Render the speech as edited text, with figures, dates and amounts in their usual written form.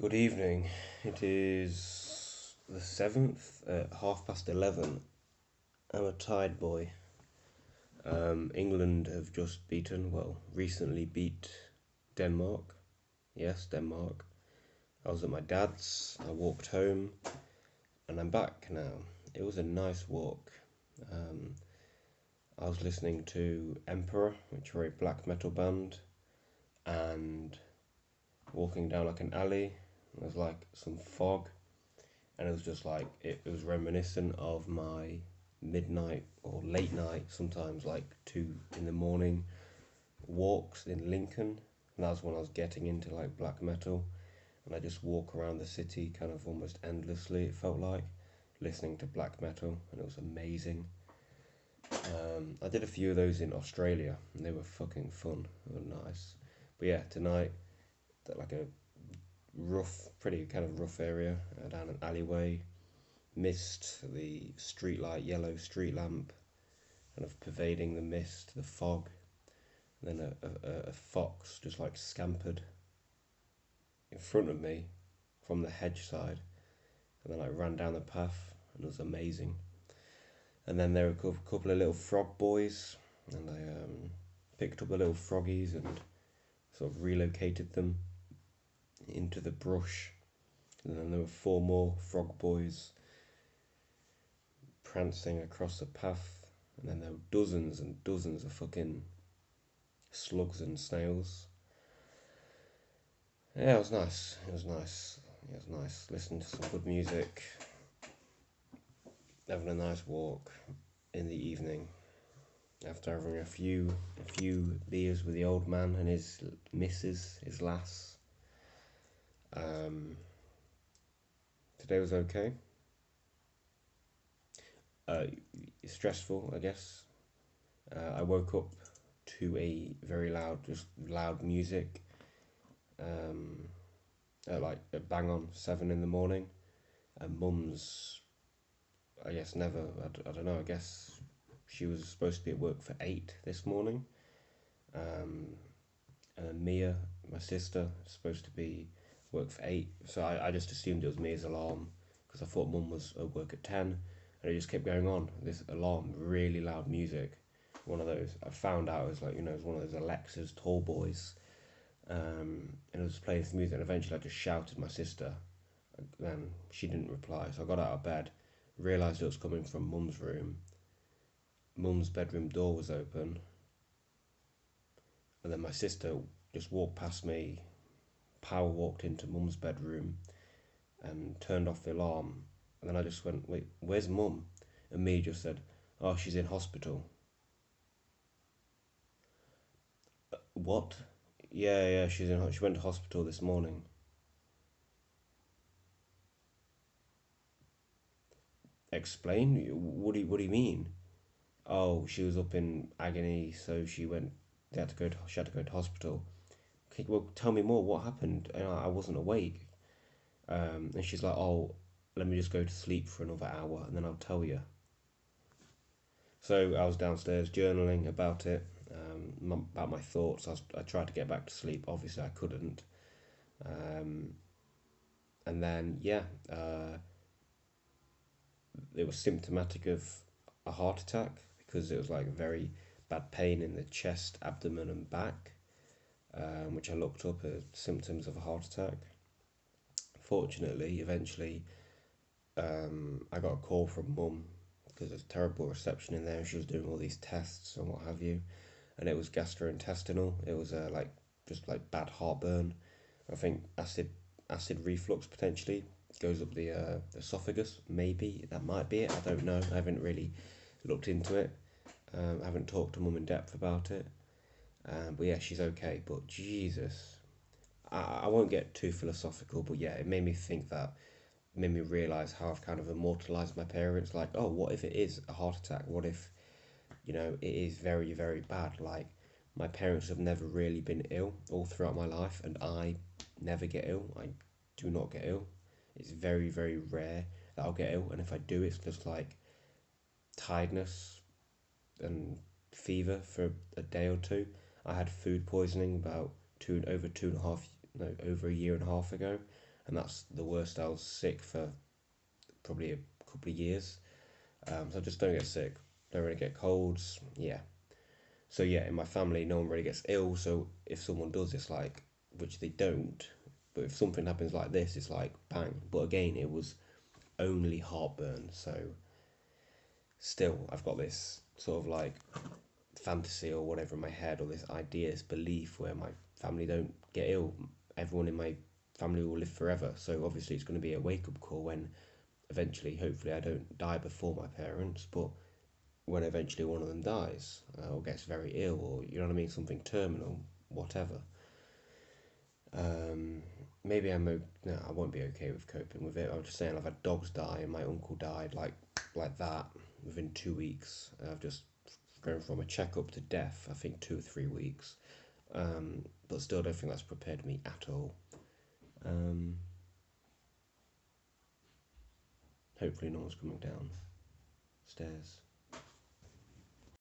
Good evening. It is the 7th at 11:30. I'm a tired boy. England have just recently beat Denmark. Yes, Denmark. I was at my dad's, I walked home, and I'm back now. It was a nice walk. Um, I was listening to Emperor, which are a black metal band, and walking down like an alley. There was like some fog, and it was just like it was reminiscent of my midnight or late night, sometimes like 2 in the morning walks in Lincoln. And that was when I was getting into like black metal, and I just walk around the city kind of almost endlessly, it felt like, listening to black metal, and it was amazing. I did a few of those in Australia, and they were fucking fun. They were nice. But yeah, tonight, like a pretty kind of rough area down an alleyway, mist, the streetlight, yellow street lamp, kind of pervading the mist, the fog. And then a fox just like scampered in front of me from the hedge side, and then I ran down the path, and it was amazing. And then there were a couple of little frog boys, and I picked up the little froggies and sort of relocated them into the brush. And then there were four more frog boys prancing across the path, and then there were dozens and dozens of fucking slugs and snails. Yeah, it was nice. It was nice. It was nice. Listening to some good music, having a nice walk in the evening after having a few beers with the old man and his missus, his lass. Um, Today was okay. Uh, Stressful, I guess. I woke up to a very loud, just loud music. Um, at like a bang on 7 in the morning, and Mum's, I guess, never. I don't know. I guess she was supposed to be at work for 8 this morning. Um, and then Mia, my sister, is supposed to be work for 8. So I just assumed it was Mia's alarm because I thought Mum was at work at 10, and it just kept going on. This alarm, really loud music. One of those. I found out it was like, it was one of those Alexa's tall boys. And it was playing this music, and eventually I just shouted at my sister. Then she didn't reply, so I got out of bed, realised it was coming from Mum's room. Mum's bedroom door was open, and then my sister just walked past me, power walked into Mum's bedroom, and turned off the alarm. And then I just went, "Wait, where's Mum?" And me just said, "Oh, she's in hospital." What? Yeah, she went to hospital this morning. Explain? What do you mean? Oh, she was up in agony, so she had to go to hospital. Okay, well, tell me more. What happened? And I wasn't awake. And she's like, oh, let me just go to sleep for another hour, and then I'll tell you. So I was downstairs journaling about it, about my thoughts. I tried to get back to sleep. Obviously, I couldn't. Um, and then, yeah, it was symptomatic of a heart attack because it was like very bad pain in the chest, abdomen, and back, which I looked up as symptoms of a heart attack. Fortunately, eventually, I got a call from Mum because there's terrible reception in there. She was doing all these tests and what have you, and it was gastrointestinal. It was like just like bad heartburn. I think acid reflux potentially goes up the esophagus. Maybe that might be it. I don't know. I haven't really looked into it. I haven't talked to Mum in depth about it. But yeah, she's okay. But Jesus, I won't get too philosophical. But yeah, it made me think that, made me realize how I've kind of immortalized my parents. Like, oh, what if it is a heart attack? What if, it is very, very bad? Like, my parents have never really been ill all throughout my life, and I never get ill. I do not get ill. It's very, very rare that I'll get ill, and if I do, it's just like tiredness and fever for a day or two. I had food poisoning about over 2.5, no, over a year and a half ago, and that's the worst. I was sick for probably a couple of years. So I just don't get sick, don't really get colds. Yeah. So yeah, in my family, no one really gets ill. So if someone does, it's like, which they don't. But if something happens like this, it's like bang. But again, it was only heartburn. So still, I've got this sort of like fantasy or whatever in my head, or this idea, this belief where my family don't get ill. Everyone in my family will live forever. So obviously, it's going to be a wake up call when eventually, hopefully, I don't die before my parents, but when eventually one of them dies or gets very ill, or you know what I mean, something terminal, whatever. Um, Maybe no, I won't be okay with coping with it. I was just saying I've had dogs die and my uncle died like that within 2 weeks. I've just going from a checkup to death. I think 2 or 3 weeks. But still, don't think that's prepared me at all. Um, Hopefully, no one's coming down stairs.